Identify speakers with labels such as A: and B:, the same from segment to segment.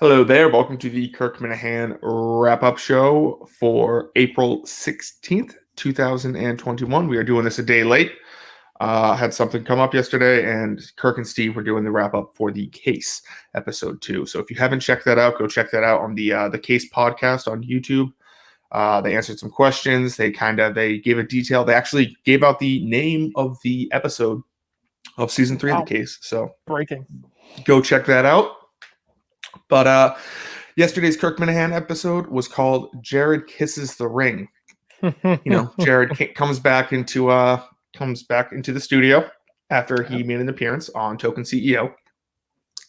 A: Hello there. Welcome to the Kirk Minahan wrap-up show for April 16th, 2021. We are doing this a day late. Had something come up yesterday, and Kirk and Steve were doing the wrap-up for the Case episode 2. So if you haven't checked that out, go check that out on the Case podcast on YouTube. They answered some questions. They gave a detail. They actually gave out the name of the episode of season 3 of the Case. So
B: breaking.
A: Go check that out. But yesterday's Kirk Minahan episode was called "Jared Kisses the Ring." Jared comes back into the studio after he made an appearance on Token CEO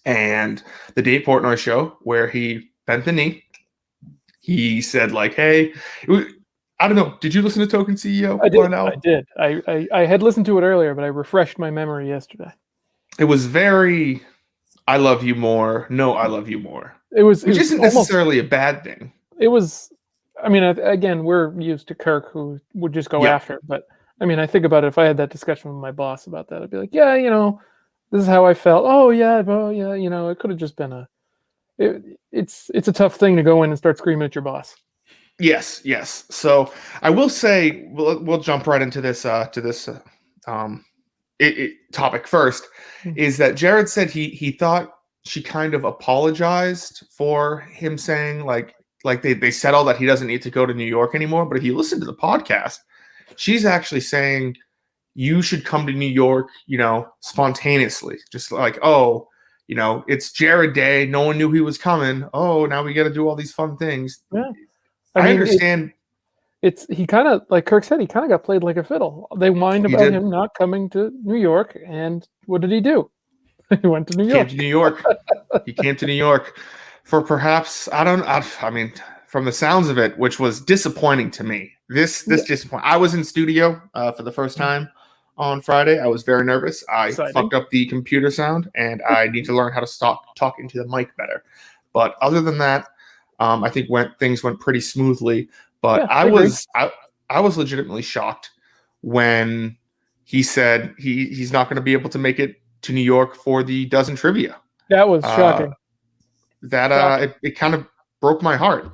A: and the Dave Portnoy show where he bent the knee. He said, "Hey," I don't know. Did you listen to Token CEO?
B: I did. I had listened to it earlier, but I refreshed my memory yesterday.
A: It was very. I love you more. No, I love you more.
B: Which
A: isn't necessarily a bad thing.
B: It was, again, we're used to Kirk who would just go after. But, I think about it. If I had that discussion with my boss about that, I'd be like, yeah, this is how I felt. Oh, yeah, it could have just been it's a tough thing to go in and start screaming at your boss.
A: Yes. So I will say, we'll jump right into this, topic first, is that Jared said he thought she kind of apologized for him saying like they settled that he doesn't need to go to New York anymore. But if you listen to the podcast, she's actually saying you should come to New York, spontaneously. Just like, it's Jared Day. No one knew he was coming. Oh, now we got to do all these fun things.
B: Yeah.
A: I understand.
B: He kind of, like Kirk said, he kind of got played like a fiddle. They whined about him not coming to New York, and what did he do? He went to New York.
A: He came to New York for perhaps, from the sounds of it, which was disappointing to me. This disappointing. I was in studio for the first time on Friday. I was very nervous. I fucked up the computer sound, and I need to learn how to stop talking to the mic better. But other than that, I think things went pretty smoothly. But I was legitimately shocked when he said he's not going to be able to make it to New York for the dozen trivia.
B: That was shocking.
A: It kind of broke my heart.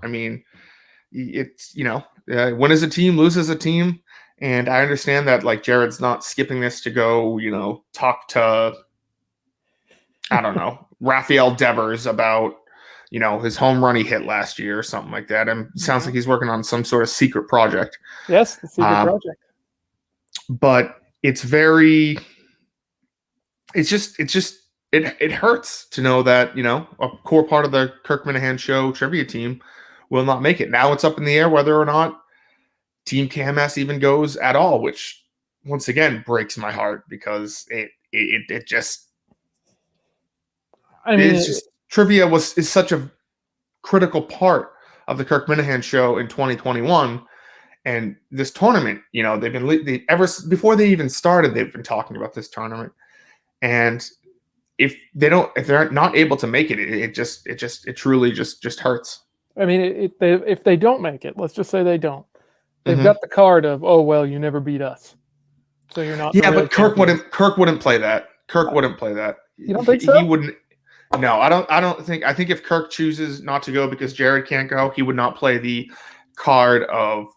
A: It's win as a team, lose as a team, and I understand that Jared's not skipping this to go talk to Rafael Devers about his home run he hit last year or something like that. And it sounds like he's working on some sort of secret project.
B: Yes, the secret project.
A: But it hurts to know that, a core part of the Kirk Minahan show trivia team will not make it. Now it's up in the air whether or not Team KMS even goes at all, which once again breaks my heart because trivia is such a critical part of the Kirk Minahan show in 2021, and this tournament. Before they even started, they've been talking about this tournament, and if they're not able to make it, it truly just hurts.
B: If they don't make it, let's just say they don't. They've got the card of, oh well, you never beat us, so you're not.
A: Yeah, but Kirk wouldn't play that. Kirk wouldn't play that.
B: You don't think so?
A: He wouldn't. No, I don't think. I think if Kirk chooses not to go because Jared can't go, he would not play the card of,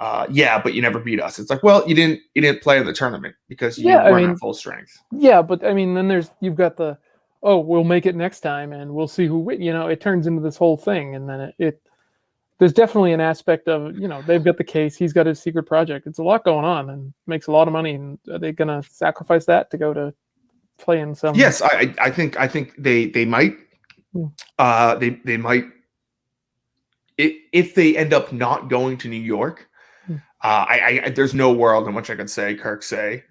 A: but you never beat us. It's like, well, you didn't play in the tournament because you weren't at full strength.
B: Yeah, but then you've got the, oh, we'll make it next time and we'll see who wins. It turns into this whole thing, and then there's definitely an aspect of, they've got the Case, he's got his secret project. It's a lot going on and makes a lot of money, and are they gonna sacrifice that to go to playing some?
A: Yes, I think they might. They might, if they end up not going to New York. There's no world in which I could say Kirk say,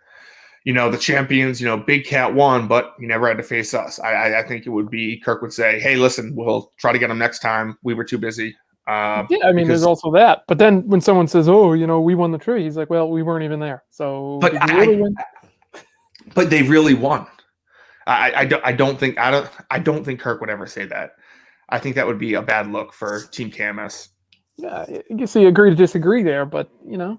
A: the champions, Big Cat won, but he never had to face us. I think it would be Kirk would say, hey, listen, we'll try to get him next time. We were too busy.
B: There's also that. But then when someone says, oh, we won the tree, he's like, well, we weren't even there. So,
A: but but they really won. I don't think Kirk would ever say that. I think that would be a bad look for Team KMS.
B: Yeah, you see, agree to disagree there, but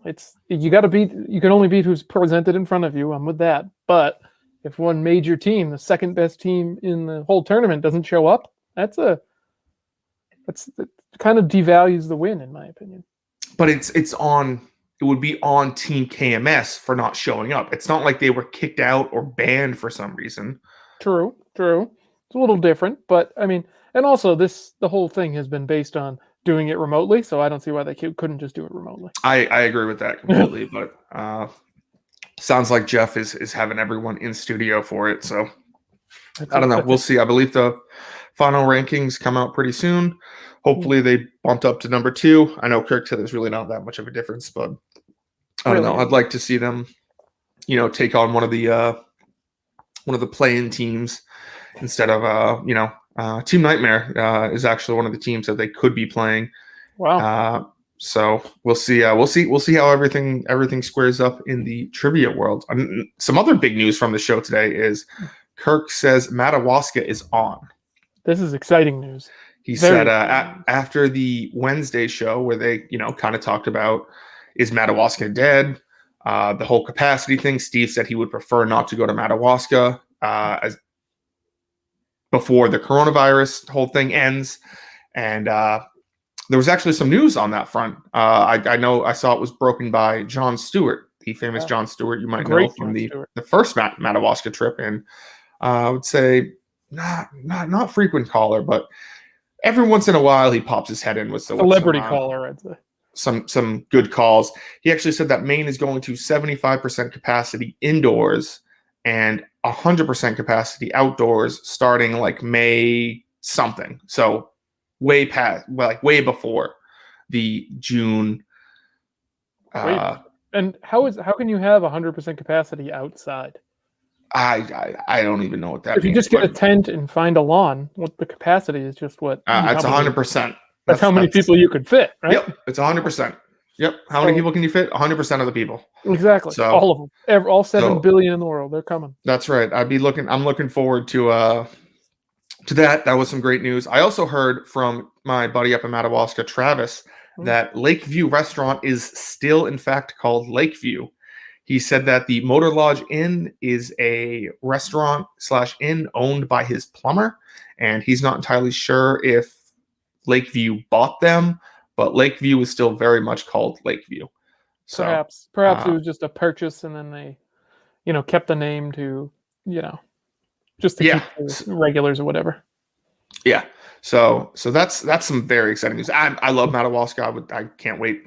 B: it's you got to beat. You can only beat who's presented in front of you. I'm with that. But if one major team, the second best team in the whole tournament, doesn't show up, that's a It kind of devalues the win, in my opinion.
A: But it would be on Team KMS for not showing up. It's not like they were kicked out or banned for some reason.
B: True. It's a little different, but I mean, and also the whole thing has been based on doing it remotely, so I don't see why they couldn't just do it remotely.
A: I agree with that completely, but sounds like Jeff is having everyone in studio for it, so I don't know. We'll see. I believe the final rankings come out pretty soon. Hopefully they bumped up to number 2. I know Kirk said there's really not that much of a difference, but I don't know. I'd like to see them, take on one of the play-in teams instead of Team Nightmare is actually one of the teams that they could be playing.
B: Wow.
A: So we'll see. We'll see how everything squares up in the trivia world. Some other big news from the show today is Kirk says Madawaska is on.
B: This is exciting news.
A: He said after the Wednesday show where they, kind of talked about, is Madawaska dead? The whole capacity thing. Steve said he would prefer not to go to Madawaska as before the coronavirus whole thing ends. And there was actually some news on that front. I know I saw it was broken by Jon Stewart, the famous Jon Stewart you might know from the first Madawaska trip. And I would say not frequent caller, but every once in a while he pops his head in with
B: celebrity caller, I'd say.
A: Some good calls. He actually said that Maine is going to 75% capacity indoors and 100% capacity outdoors starting like May something. So way before the June.
B: And how can you have 100% capacity outside?
A: I don't even know what that means.
B: If you just get a tent and find a lawn, what the capacity is just what?
A: It's 100%.
B: That's how many people you could fit, right?
A: Yep, it's 100%. Yep. How many people can you fit? 100% of the people.
B: Exactly. So, all of them. All 7 billion in the world. They're coming.
A: That's right. I'm looking forward to that. That was some great news. I also heard from my buddy up in Madawaska, Travis, that Lakeview Restaurant is still, in fact, called Lakeview. He said that the Motor Lodge Inn is a restaurant/inn owned by his plumber, and he's not entirely sure if Lakeview bought them, but Lakeview is still very much called Lakeview. So
B: perhaps it was just a purchase, and then they, kept the name to, just to keep the regulars or whatever.
A: Yeah. So that's some very exciting news. I love Madawaska. I can't wait.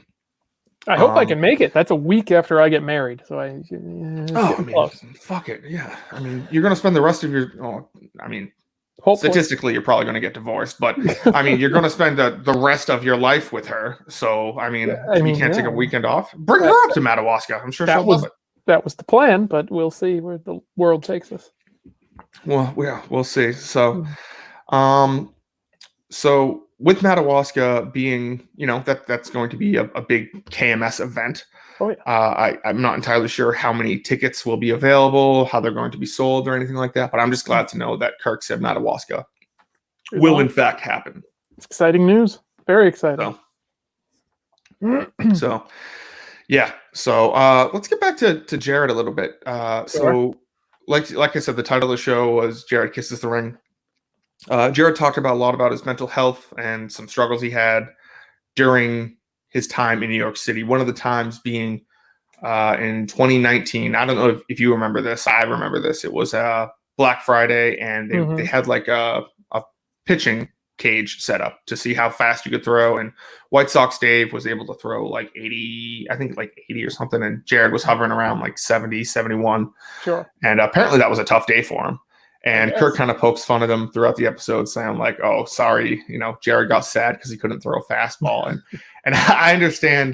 B: I hope I can make it. That's a week after I get married, so
A: close. Fuck it. Yeah. I mean, you're gonna spend the rest of your. Hopefully. Statistically, you're probably going to get divorced, but I mean, you're going to spend the rest of your life with her. So, you can't take a weekend off. Bring her up to Madawaska. I'm sure she'll love it.
B: That was the plan, but we'll see where the world takes us.
A: Well, yeah, we'll see. So, so with Madawaska being, that's going to be a big KMS event.
B: Oh, yeah.
A: I'm not entirely sure how many tickets will be available, how they're going to be sold, or anything like that. But I'm just glad to know that Kirk said Madawaska will in fact happen.
B: It's exciting news. Very exciting.
A: So yeah. So let's get back to Jared a little bit. So like I said, the title of the show was Jared Kisses the Ring. Jared talked a lot about his mental health and some struggles he had during his time in New York City. One of the times being in 2019. I don't know if you remember this. I remember this. It was Black Friday, and they had like a pitching cage set up to see how fast you could throw. And White Sox Dave was able to throw like 80, I think like 80 or something. And Jared was hovering around like 70, 71.
B: Sure.
A: And apparently that was a tough day for him. And Kirk kind of pokes fun at him throughout the episode, saying like, "Oh, sorry, Jared got sad because he couldn't throw a fastball." And I understand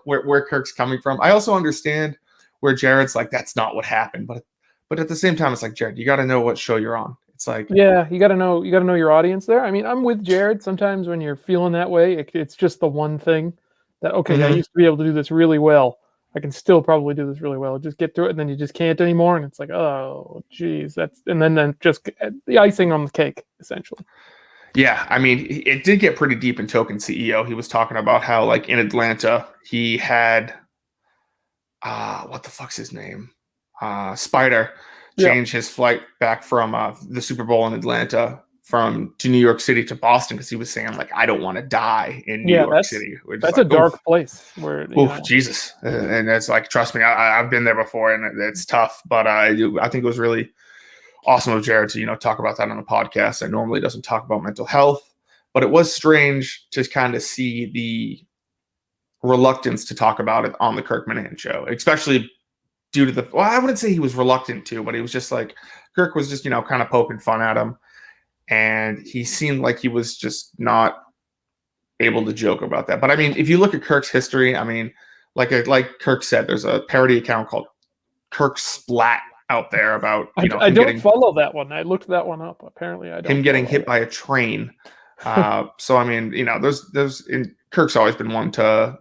A: where Kirk's coming from. I also understand where Jared's like, "That's not what happened," but at the same time, it's like, Jared, you got to know what show you're on. It's like,
B: yeah, you got to know your audience there. I mean, I'm with Jared. Sometimes when you're feeling that way, it's just the one thing that I used to be able to do this really well. I can still probably do this really well. Just get through it, and then you just can't anymore. And it's like, oh, geez, and then just the icing on the cake, essentially.
A: Yeah, I mean, it did get pretty deep in Token CEO. He was talking about how, like, in Atlanta, he had, what the fuck's his name? Spider change his flight back from the Super Bowl in Atlanta to New York City to Boston because he was saying like, I don't want to die in New
B: Yeah,
A: York City. We're just
B: that's
A: like,
B: a dark place where
A: Jesus. And it's like, trust me, I've been there before, and it's tough. But I think it was really awesome of Jared to talk about that on the podcast. I normally doesn't talk about mental health, but it was strange to kind of see the reluctance to talk about it on the Kirk Minahan show, especially due to I wouldn't say he was reluctant to, but he was just like, Kirk was just, kind of poking fun at him. And he seemed like he was just not able to joke about that. But I mean, if you look at Kirk's history, I mean, like Kirk said, there's a parody account called Kirk Splat out there about,
B: I don't follow that one. I looked that one up. Apparently I don't.
A: Him getting hit by a train. So I mean, Kirk's always been one to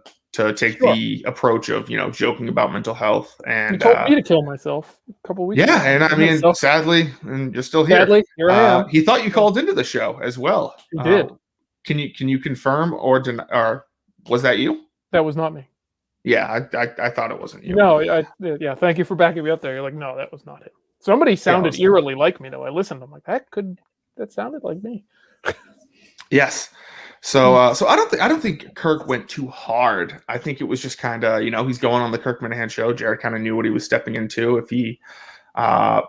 A: take the approach of joking about mental health. And
B: he told me to kill myself a couple weeks ago.
A: And I mean, sadly, and you're still here.
B: Sadly, here I am.
A: He thought you called into the show as well.
B: He did.
A: Can you confirm or deny, or was that you?
B: That was not me.
A: Yeah, I thought it wasn't you.
B: No, yeah. Thank you for backing me up there. You're like, no, that was not it. Somebody sounded eerily like me though. I listened. I'm like, that sounded like me.
A: Yes. So I don't think Kirk went too hard. I think it was just kind of he's going on the Kirk Minahan show. Jared kind of knew what he was stepping into. If he I'm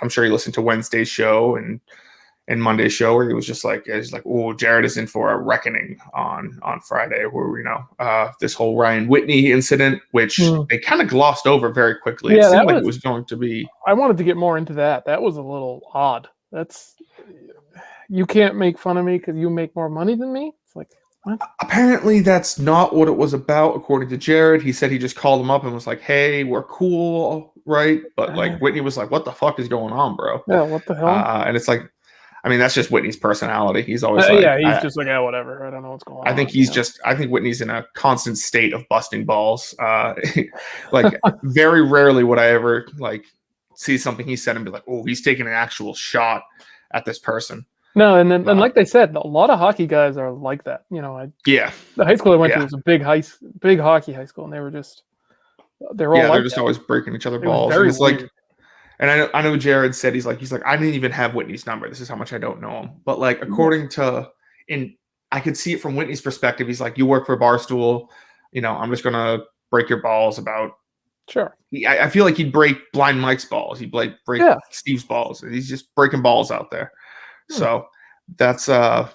A: sure he listened to Wednesday's show and Monday's show where he was just like, oh, Jared is in for a reckoning on Friday, where this whole Ryan Whitney incident, which they kind of glossed over very quickly.
B: Yeah,
A: it seemed like it was going to be.
B: I wanted to get more into that. That was a little odd. You can't make fun of me because you make more money than me. It's like, what?
A: Apparently that's not what it was about, according to Jared. He said he just called him up and was like, hey, we're cool, right? But like Whitney was like, what the fuck is going on, bro?
B: Yeah, what the hell?
A: And it's like, I mean, that's just Whitney's personality. He's always
B: he's just like, whatever. I don't know what's going on.
A: I think I think Whitney's in a constant state of busting balls. Like very rarely would I ever like see something he said and be like, oh, he's taking an actual shot at this person.
B: No, and like they said, a lot of hockey guys are like that. The high school I went to was a big hockey high school, and they're all
A: just always breaking each other balls. And it's like, and I know Jared said he's like I didn't even have Whitney's number. This is how much I don't know him. But like according to I could see it from Whitney's perspective. He's like, you work for Barstool, I'm just gonna break your balls about.
B: Sure.
A: I feel like he'd break Blind Mike's balls. He'd break Steve's balls. He's just breaking balls out there. So that's so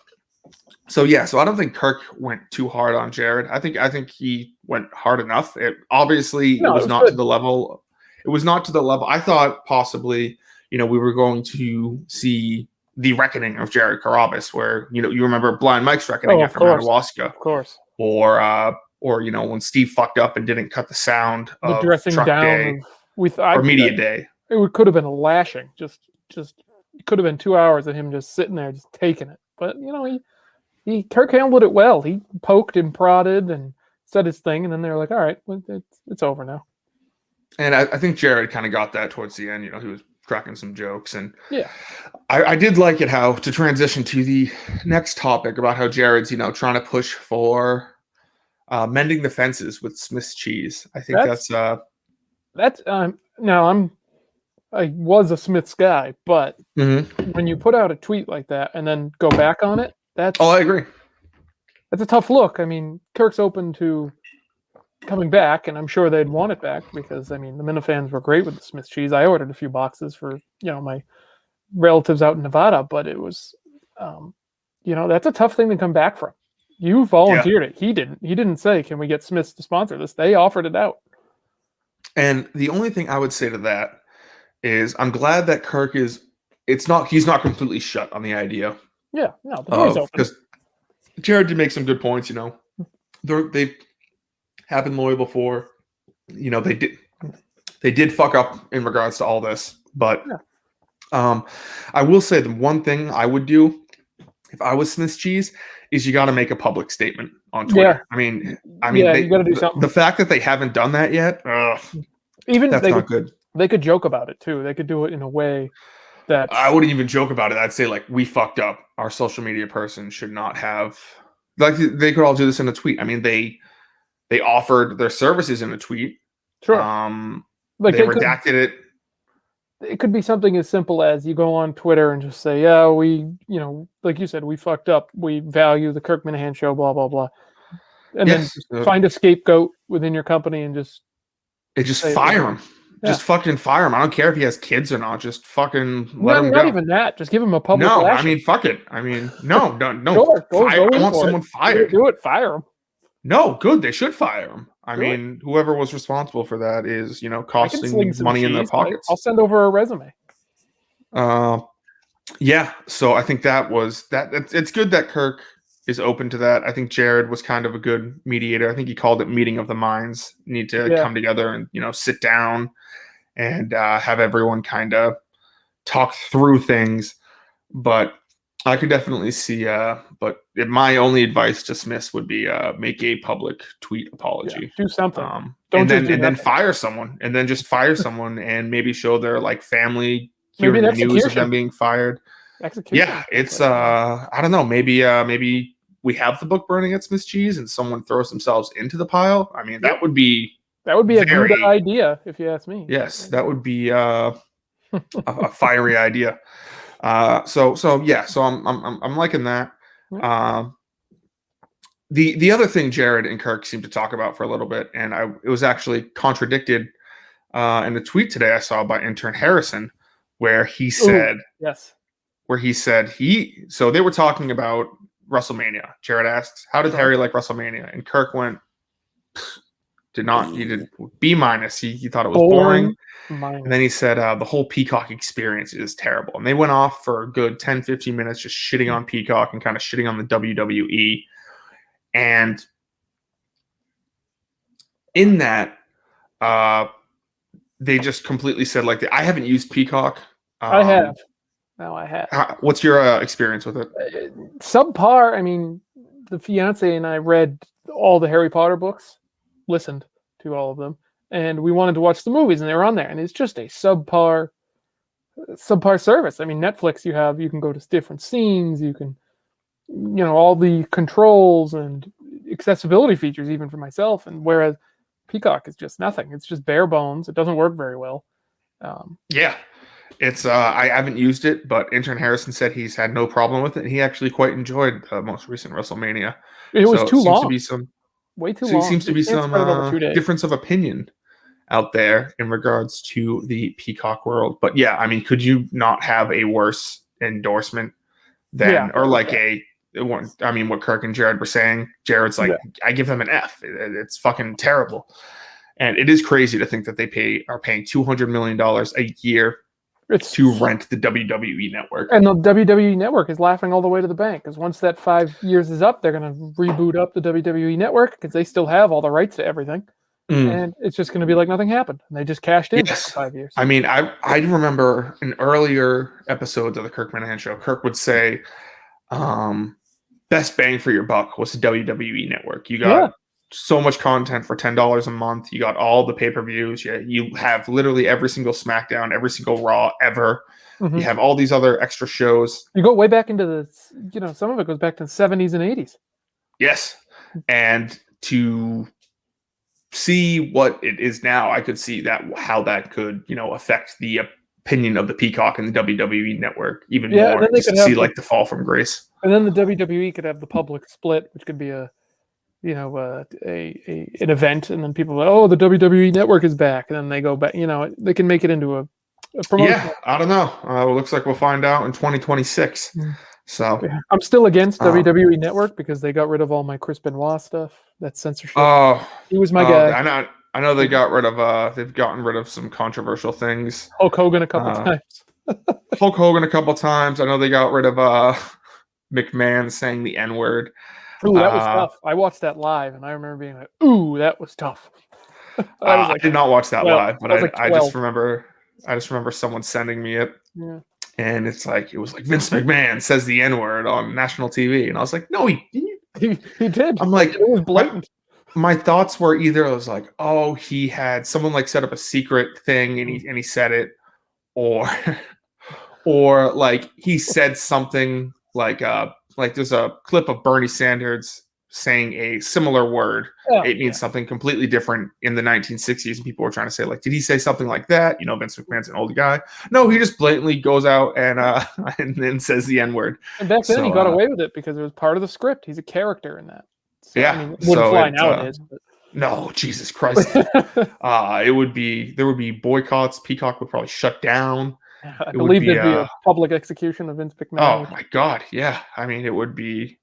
A: I don't think Kirk went too hard on Jared. I think he went hard enough. It was not to the level. It was not to the level. I thought possibly, we were going to see the reckoning of Jared Carabas, where you remember Blind Mike's reckoning after Madawaska,
B: of course,
A: or when Steve fucked up and didn't cut the sound
B: the
A: of
B: dressing
A: Truck
B: down
A: Day or Media Day.
B: It could have been a lashing. Just it could have been 2 hours of him just sitting there, just taking it. But Kirk handled it well. He poked and prodded and said his thing, and then they were like, "All right, it's over now."
A: And I think Jared kind of got that towards the end. He was cracking some jokes, and
B: I
A: did like it how to transition to the next topic about how Jared's trying to push for mending the fences with Smith's cheese. I think that's
B: now I was a Smith's guy, but when you put out a tweet like that and then go back on it,
A: I agree.
B: That's a tough look. I mean, Kirk's open to coming back, and I'm sure they'd want it back because, I mean, the Minifans were great with the Smith's cheese. I ordered a few boxes for, my relatives out in Nevada, but it was, that's a tough thing to come back from. You volunteered it. He didn't. He didn't say, can we get Smith's to sponsor this? They offered it out.
A: And the only thing I would say to that is I'm glad that Kirk he's not completely shut on the idea.
B: Yeah, no, the door's open.
A: Because Jared did make some good points, They have been loyal before. They did fuck up in regards to all this. But I will say the one thing I would do if I was Smith's Cheese is you got to make a public statement on Twitter.
B: Yeah.
A: I mean,
B: you got to do something.
A: The fact that they haven't done that yet, that's not good.
B: They could joke about it too. They could do it in a way that
A: I wouldn't even joke about it. I'd say like, we fucked up. Our social media person should not have. Like, they could all do this in a tweet. I mean, they offered their services in a tweet.
B: Sure.
A: They redacted it.
B: it could be something as simple as you go on Twitter and just say, yeah, like you said, we fucked up. We value the Kirk Minahan show, blah, blah, blah. And then
A: Yes,
B: just find a scapegoat within your company and just say
A: fire him.
B: Yeah.
A: Just fucking fire him. I don't care if he has kids or not. Just fucking let him
B: not
A: go.
B: even that. Just give him a public
A: No,
B: lashing.
A: I mean, fuck it. I mean, no.
B: Sure,
A: fire. I want someone fired.
B: Do it. Fire him.
A: No, good. They should fire him. I
B: Do
A: mean, whoever was responsible for that is, costing money in their pockets.
B: I'll send over a resume.
A: Yeah. So I think that was that. It's good that Kirk is open to that. I think Jared was kind of a good mediator. I think he called it meeting of the minds. Need to come together and sit down and have everyone kind of talk through things. But I could definitely see. But my only advice to Smiths would be make a public tweet apology.
B: Do something.
A: And then fire someone, and then just fire someone, and maybe show their family hearing the news of them being fired.
B: Execution.
A: Yeah, it's I don't know. Maybe we have the book burning at Smith's Cheese, and someone throws themselves into the pile. I mean, that would be
B: a good idea, if you ask me.
A: Yes, that would be a fiery idea. So I'm liking that. The other thing Jared and Kirk seemed to talk about for a little bit, and it was actually contradicted in a tweet today I saw by intern Harrison, where he said, so they were talking about WrestleMania. Jared asks, how did Harry like WrestleMania? And Kirk went, he did B-. He thought it was boring. And then he said, the whole Peacock experience is terrible. And they went off for a good 10, 15 minutes just shitting on Peacock and kind of shitting on the WWE. And in that, they just completely said, I haven't used Peacock.
B: I have. No, I have.
A: What's your experience with it?
B: Subpar. I mean, the fiance and I read all the Harry Potter books, listened to all of them, and we wanted to watch the movies, and they were on there. And it's just a subpar service. I mean, Netflix, you can go to different scenes, you can, all the controls and accessibility features, even for myself. And whereas Peacock is just nothing. It's just bare bones. It doesn't work very well.
A: It's I haven't used it, but intern Harrison said he's had no problem with it. He actually quite enjoyed the most recent WrestleMania.
B: It was too long.
A: Way too long. Seems to be some difference of opinion out there in regards to the Peacock world. But yeah, I mean, could you not have a worse endorsement than what Kirk and Jared were saying? Jared's like, I give them an F. It's fucking terrible. And it is crazy to think that they are paying $200 million a year to rent the WWE network.
B: And the WWE network is laughing all the way to the bank, because once that 5 years is up, they're going to reboot up the WWE network, because they still have all the rights to everything. And it's just going to be like nothing happened. And they just cashed in for 5 years.
A: I mean, I remember in earlier episodes of the Kirk Minahan show, Kirk would say, best bang for your buck was the WWE network. You got so much content for $10 a month. You got all the pay-per-views. You have literally every single SmackDown, every single Raw ever. You have all these other extra shows.
B: You go way back into the, some of it goes back to the 70s and 80s.
A: Yes. And to see what it is now, I could see how that could, affect the opinion of the Peacock and the WWE network even more. Just to see the fall from grace.
B: And then the WWE could have the public split, which could be an event, and then people are like, oh, the WWE network is back, and then they go back. They can make it into a promotion.
A: Yeah, I don't know. It looks like we'll find out in 2026. So
B: I'm still against WWE Network because they got rid of all my Chris Benoit stuff. That's censorship. He was my guy.
A: I know they got rid of. They've gotten rid of some controversial things.
B: Hulk Hogan a couple times.
A: Hulk Hogan a couple times. I know they got rid of McMahon saying the N-word.
B: Ooh, that was tough. I watched that live, and I remember being like, "Ooh, that was tough."
A: I did not watch that live, but I just remember someone sending me it, and it was like Vince McMahon says the N-word on national TV, and I was like, "No, he
B: did." I'm
A: like,
B: it was blatant.
A: My thoughts were either I was like, "Oh, he had someone set up a secret thing, and he said it," or he said something like there's a clip of Bernie Sanders saying a similar word.
B: Oh,
A: It means something completely different in the 1960s, and people were trying to say, like, did he say something like that? Vince McMahon's an old guy. No, he just blatantly goes out and and then says the N-word.
B: And back then he got away with it because it was part of the script. He's a character in that. So,
A: yeah,
B: I mean, it wouldn't fly nowadays. But...
A: No, Jesus Christ. There would be boycotts. Peacock would probably shut down.
B: I believe there'd be a public execution of Vince McMahon.
A: Oh my God, yeah. I mean, it would be.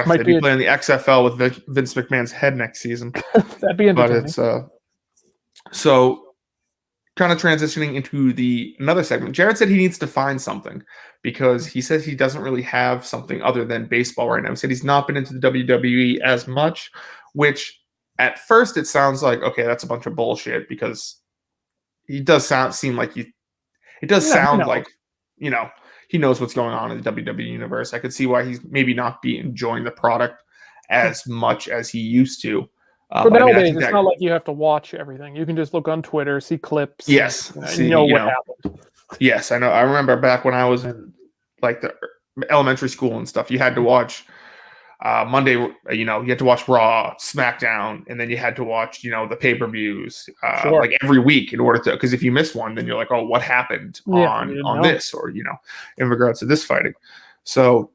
A: They'd be playing the XFL with Vince McMahon's head next season.
B: That'd be entertaining.
A: But it's so kind of transitioning into another segment. Jared said he needs to find something because he says he doesn't really have something other than baseball right now. He said he's not been into the WWE as much, which at first it sounds like, okay, that's a bunch of bullshit because he does seem like it does sound like, he knows what's going on in the WWE universe. I could see why he's maybe not be enjoying the product as much as he used to.
B: But nowadays, it's not like you have to watch everything. You can just look on Twitter, see clips.
A: Yes.
B: What happened.
A: Yes, I know. I remember back when I was in like the elementary school and stuff, you had to watch Monday, you had to watch Raw, SmackDown, and then you had to watch, the pay-per-views like every week in order to, because if you miss one, then you're like, oh, what happened on this, or, in regards to this fighting. So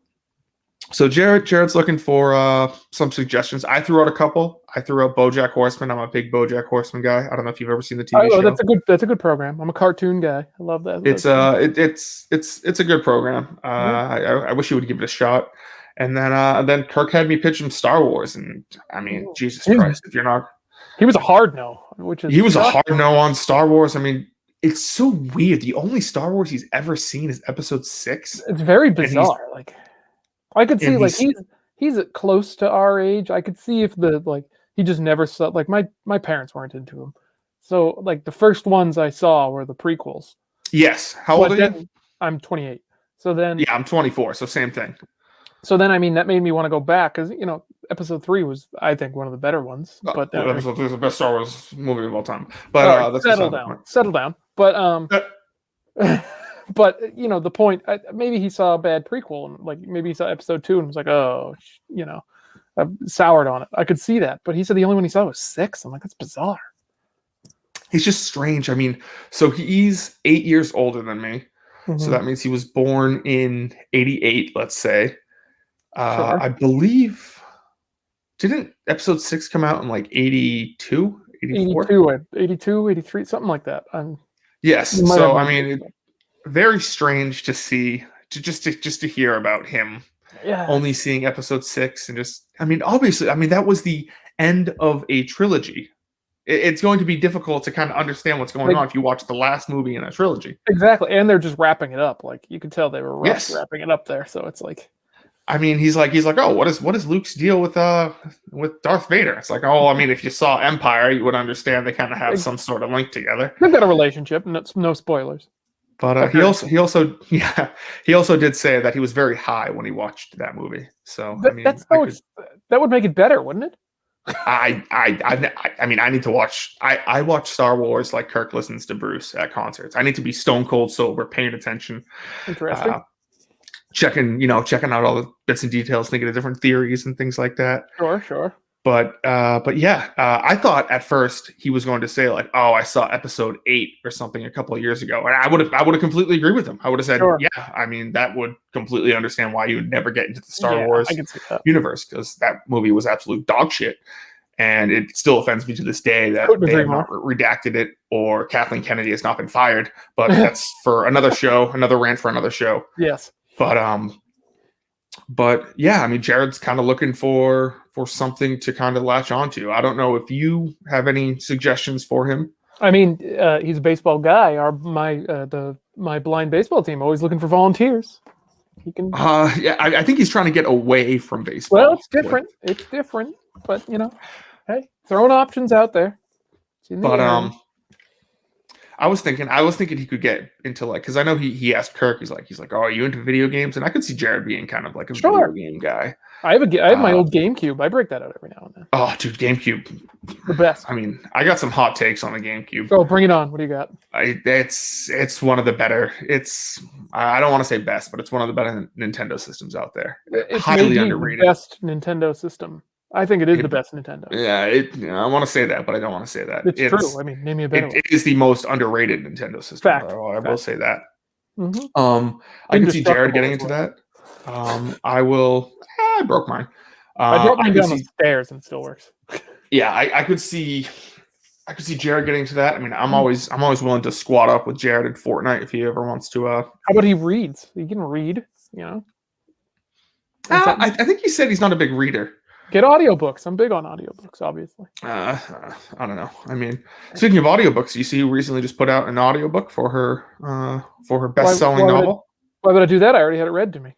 A: Jared's looking for some suggestions. I threw out a couple. I threw out BoJack Horseman. I'm a big BoJack Horseman guy. I don't know if you've ever seen the TV show.
B: That's a good program. I'm a cartoon guy. I love that.
A: It's a good program. I wish you would give it a shot. And then Kirk had me pitch him Star Wars, and I mean, Jesus Christ, if you're not,
B: he was a hard no,
A: he was a hard no on Star Wars. I mean, it's so weird. The only Star Wars he's ever seen is Episode 6.
B: It's very bizarre. Like, I could see he's close to our age. I could see if he just never saw, like, my parents weren't into him, so like the first ones I saw were the prequels.
A: Yes. How old are you?
B: I'm 28. So then,
A: yeah, I'm 24. So same thing.
B: So then, I mean, that made me want to go back because, Episode 3 was, I think, one of the better ones. But
A: Episode 3 is the best Star Wars movie of all time. But
B: that's settle down. But but the point. Maybe he saw a bad prequel, and like maybe he saw Episode 2 and was like, oh, I've soured on it. I could see that. But he said the only one he saw was 6. I'm like, that's bizarre.
A: He's just strange. I mean, so he's 8 years older than me. Mm-hmm. So that means he was born in 88, let's say. Sure. I believe, didn't Episode 6 come out in like 82, 84?
B: 82, 83, something like that.
A: Yes. So, I mean, very strange to see, just to hear about him only seeing Episode 6 and just, I mean, obviously, I mean, that was the end of a trilogy. It's going to be difficult to kind of understand what's going on if you watch the last movie in a trilogy.
B: Exactly. And they're just wrapping it up. Like, you can tell they were wrapping it up there. So it's like,
A: I mean, he's like, oh, what is Luke's deal with Darth Vader? It's like, oh, I mean, if you saw Empire, you would understand they kind of have some sort of link together.
B: They've got a relationship. No spoilers.
A: But he also did say that he was very high when he watched that movie. So I mean,
B: that would make it better, wouldn't it?
A: I mean, I need to watch. I watch Star Wars like Kirk listens to Bruce at concerts. I need to be stone cold sober, paying attention.
B: Interesting.
A: Checking out all the bits and details, thinking of different theories and things like that.
B: Sure.
A: But yeah, I thought at first he was going to say like, oh, I saw Episode 8 or something a couple of years ago, and I would have completely agreed with him. I would have said, yeah, I mean, that would completely understand why you would never get into the Star Wars universe, because that movie was absolute dog shit, and it still offends me to this day that they have not redacted it or Kathleen Kennedy has not been fired. But that's for another show, another rant for another show.
B: Yes.
A: But yeah, I mean, Jared's kind of looking for something to kind of latch onto. I don't know if you have any suggestions for him.
B: I mean, he's a baseball guy. My blind baseball team always looking for volunteers. He can.
A: Yeah, I think he's trying to get away from baseball.
B: Well, it's different. It's different, but hey, throwing options out there.
A: But I was thinking he could get into like, because I know he asked Kirk, he's like, oh, are you into video games? And I could see Jared being kind of like a video game guy.
B: I have my old GameCube. I break that out every now and then.
A: Oh, dude, GameCube,
B: the best.
A: I mean, I got some hot takes on the GameCube.
B: Oh, bring it on. What do you got?
A: It's one of the better. I don't want to say best, but it's one of the better Nintendo systems out there.
B: It's
A: highly underrated.
B: The best Nintendo system. I think it is the best Nintendo.
A: Yeah, I want to say that, but I don't want to say that.
B: It's true. I mean, name me a better one.
A: It is the most underrated Nintendo system.
B: Fact.
A: I will say that.
B: Mm-hmm.
A: I can see Jared getting into that. I will. I broke mine.
B: I dropped mine down the stairs and it still works.
A: Yeah, I could see Jared getting into that. I mean, I'm always willing to squat up with Jared in Fortnite if he ever wants to.
B: How about he reads? He can read, you know.
A: I think he said he's not a big reader.
B: Get audiobooks. I'm big on audiobooks, obviously.
A: I don't know. I mean, speaking of audiobooks, you see, who recently just put out an audiobook for her best-selling novel.
B: Why would I do that? I already had it read to me.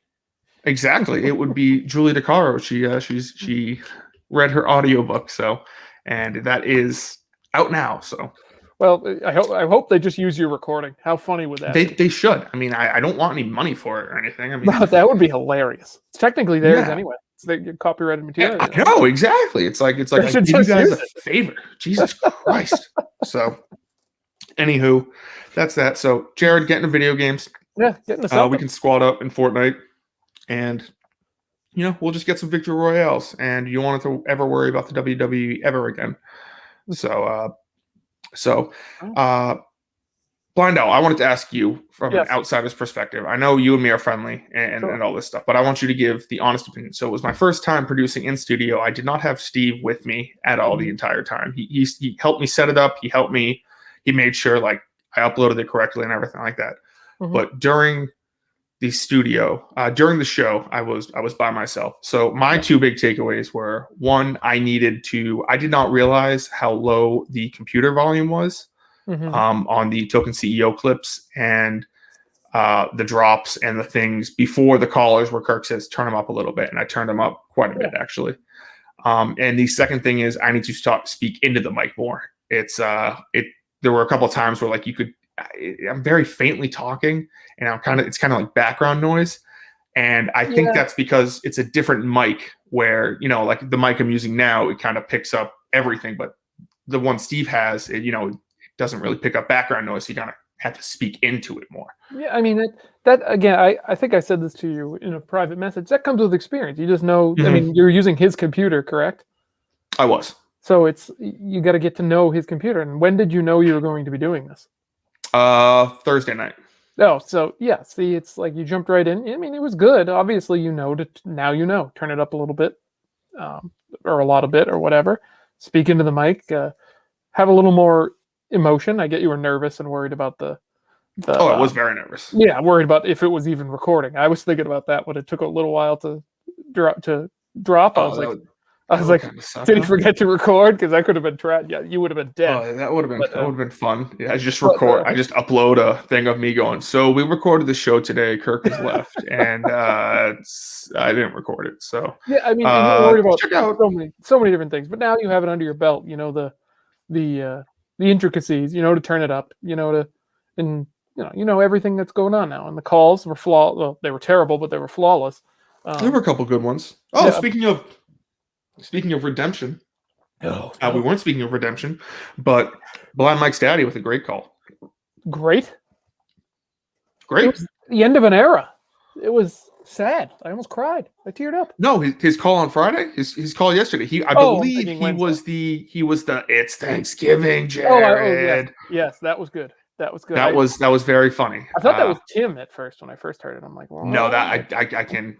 A: Exactly. It would be Julie DeCaro. She read her audiobook, and that is out now. So,
B: well, I hope they just use your recording. How funny would that be?
A: They should. I mean, I don't want any money for it or anything. I mean,
B: that would be hilarious. It's technically theirs anyway. It's the copyrighted material.
A: Yeah, I know, exactly. It's like I did you guys a favor. Jesus Christ. So, anywho, that's that. So, Jared, get into video games.
B: Yeah, get into something.
A: We can squad up in Fortnite, and we'll just get some victory royales, and you won't have to ever worry about the WWE ever again. So, Blind Owl, I wanted to ask you from an outsider's perspective. I know you and me are friendly and all this stuff, but I want you to give the honest opinion. So it was my first time producing in studio. I did not have Steve with me at all the entire time. He helped me set it up. He made sure like I uploaded it correctly and everything like that. Mm-hmm. But during the show, I was by myself. So my two big takeaways were, one, I did not realize how low the computer volume was. Mm-hmm. On the Token CEO clips and the drops and the things before the callers where Kirk says, turn them up a little bit. And I turned them up quite a bit, actually. And the second thing is I need to speak into the mic more. There were a couple of times where like I'm very faintly talking and it's kind of like background noise. And I think that's because it's a different mic where, like the mic I'm using now, it kind of picks up everything. But the one Steve has, it doesn't really pick up background noise. You kind of have to speak into it more.
B: Yeah, I mean, that again, I think I said this to you in a private message. That comes with experience. You just know, I mean, you're using his computer, correct?
A: I was.
B: So you got to get to know his computer. And when did you know you were going to be doing this?
A: Thursday night.
B: Oh, so yeah, see, it's like you jumped right in. I mean, it was good. Obviously, now turn it up a little bit, or a lot of bit or whatever. Speak into the mic, have a little more emotion. I get you were nervous and worried about the
A: I was very nervous.
B: Yeah, worried about if it was even recording. I was thinking about that when it took a little while to drop. I was like, did he forget to record? Because I could have been trapped. Yeah, you would have been dead.
A: Oh, that would have been fun. Yeah, I just upload a thing of me going, so we recorded the show today. Kirk has left, and I didn't record it. So
B: yeah, I mean, you're worried about so many different things. But now you have it under your belt. The intricacies. To turn it up. Everything that's going on now. And the calls were flawless. Well, they were terrible, but they were flawless.
A: There were a couple good ones. Oh, yeah. Speaking of redemption, we weren't speaking of redemption, but Blind Mike's daddy with a great call.
B: Great. It was the end of an era. It was sad. I almost cried. I teared up.
A: No, his call on Friday, his call yesterday. I believe he was the it's Thanksgiving, Jared.
B: Yes, that was good. That was good.
A: That was very funny.
B: I thought that was Tim at first when I first heard it. I'm like, well,
A: no, that I can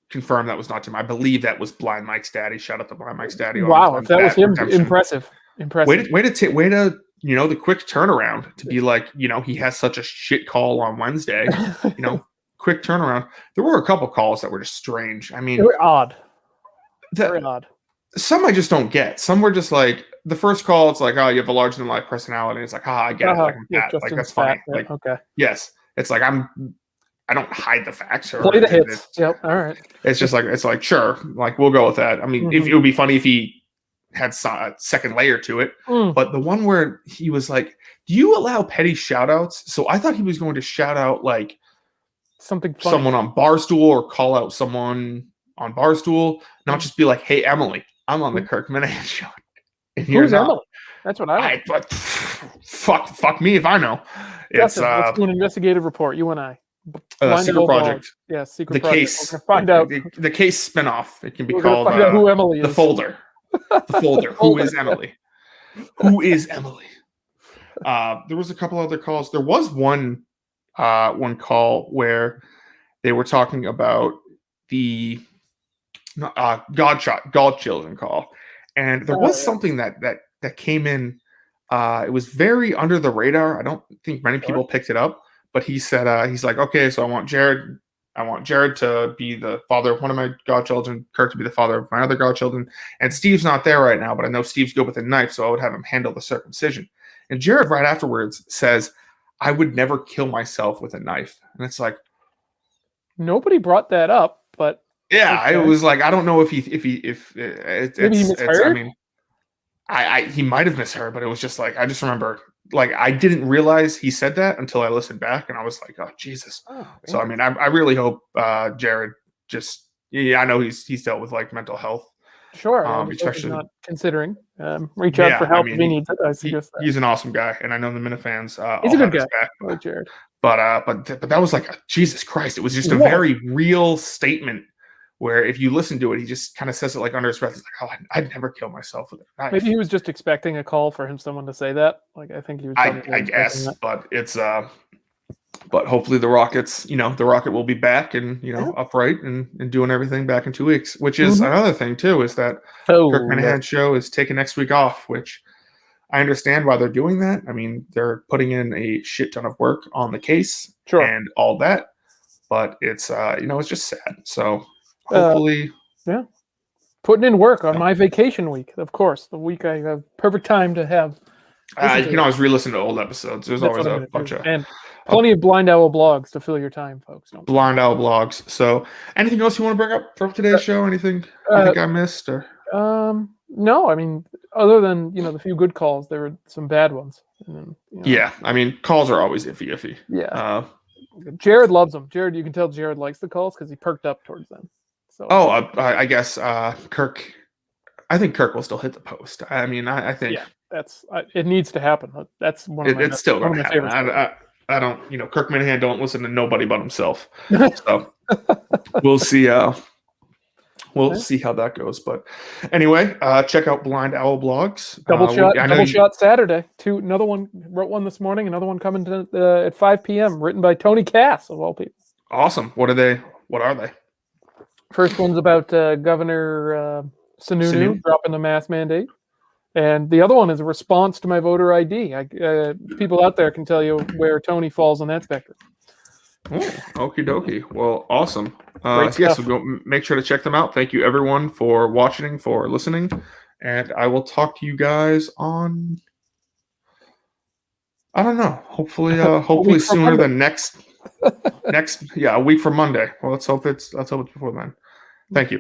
A: confirm that was not Tim. I believe that was Blind Mike's daddy. Shout out to Blind Mike's daddy.
B: Wow, if that was him, impressive.
A: Way to the quick turnaround to be like, he has such a shit call on Wednesday. Quick turnaround. There were a couple calls that were just strange. I mean,
B: they were odd. Very odd.
A: Some I just don't get. Some were just like the first call. It's like, oh, you have a larger than life personality. It's like, I get it. Like, I'm fat. Like that's funny.
B: Yeah,
A: like,
B: okay.
A: Yes, it's like I don't hide the facts. Or
B: play the hits. Yep. All right.
A: It's just like sure, like we'll go with that. I mean, if it would be funny if he had a second layer to it.
B: Mm,
A: But the one where he was like, "Do you allow petty shout outs?" So I thought he was going to shout out like
B: something funny.
A: someone on Barstool or call out someone on Barstool, not just be like, "Hey Emily, I'm on the Kirk Minahan show, and you're
B: Who's
A: not."
B: Emily? That's what I want.
A: But fuck me if I know. It's
B: Justin, let's do an investigative report. You and I.
A: Secret project.
B: Yeah, secret
A: The
B: project.
A: case.
B: We're gonna find out.
A: The case spinoff. It can be
B: We're gonna
A: called
B: find out who Emily
A: the
B: is.
A: folder. The folder. Who is Emily? Who is Emily? There was a couple other calls. There was one call where they were talking about the godchildren call, and there was something that came in. It was very under the radar. I don't think many people picked it up, but he said he's like, okay, so I want Jared to be the father of one of my godchildren, Kirk to be the father of my other godchildren, and Steve's not there right now, but I know Steve's good with a knife, so I would have him handle the circumcision. And Jared right afterwards says, I would never kill myself with a knife. And it's like,
B: nobody brought that up, but
A: yeah,
B: okay.
A: it was like, I don't know if maybe
B: he misheard.
A: I mean, he might have misheard, but it was just like, I just remember, like, I didn't realize he said that until I listened back, and I was like, oh Jesus. So I mean, I really hope Jared just, I know he's dealt with like mental health.
B: Sure,
A: especially
B: not considering. Reach out for help if he needs it. I suggest that.
A: He's an awesome guy, and I know the Minifans.
B: He's a good guy.
A: Back,
B: Jared.
A: But that was like Jesus Christ! It was just a very real statement. Where if you listen to it, he just kind of says it like under his breath. He's like, "Oh, I'd never kill myself with a knife."
B: Maybe he was just expecting a call for someone to say that. Like I think he was.
A: I guess, that. But it's but hopefully the Rockets, the Rocket will be back and upright and doing everything back in 2 weeks. Which is another thing too, is that Kirk Minahan show is taking next week off, which I understand why they're doing that. I mean, they're putting in a shit ton of work on the case and all that, but it's it's just sad. So. Hopefully,
B: putting in work on my vacation week, of course, the week I have perfect time to have.
A: You can always re-listen to old episodes. There's always a bunch of
B: and plenty of Blind Owl blogs to fill your time, folks.
A: Blind Owl blogs. So, anything else you want to bring up from today's show? Anything you think I missed? Or
B: no, I mean, other than the few good calls, there were some bad ones. And then,
A: yeah, I mean, calls are always iffy.
B: Yeah. Jared loves them. Jared, you can tell Jared likes the calls because he perked up towards them. So,
A: I guess Kirk. I think Kirk will still hit the post. I mean, I think
B: that's it needs to happen. That's one of my.
A: It's still going to happen. I don't. Kirk Minahan don't listen to nobody but himself. So we'll see. We'll see how that goes. But anyway, check out Blind Owl blogs.
B: Double shot Saturday. Another one wrote one this morning. Another one coming at 5 p.m. Written by Tony Cass of all people.
A: Awesome. What are they?
B: First one's about Governor Sununu dropping the mask mandate. And the other one is a response to my voter ID. People out there can tell you where Tony falls on that spectrum.
A: Okie dokie. Well, awesome. So go make sure to check them out. Thank you, everyone, for watching, for listening. And I will talk to you guys on, I don't know, hopefully sooner than next, a week from Monday. Well, let's hope it's before then. Thank you.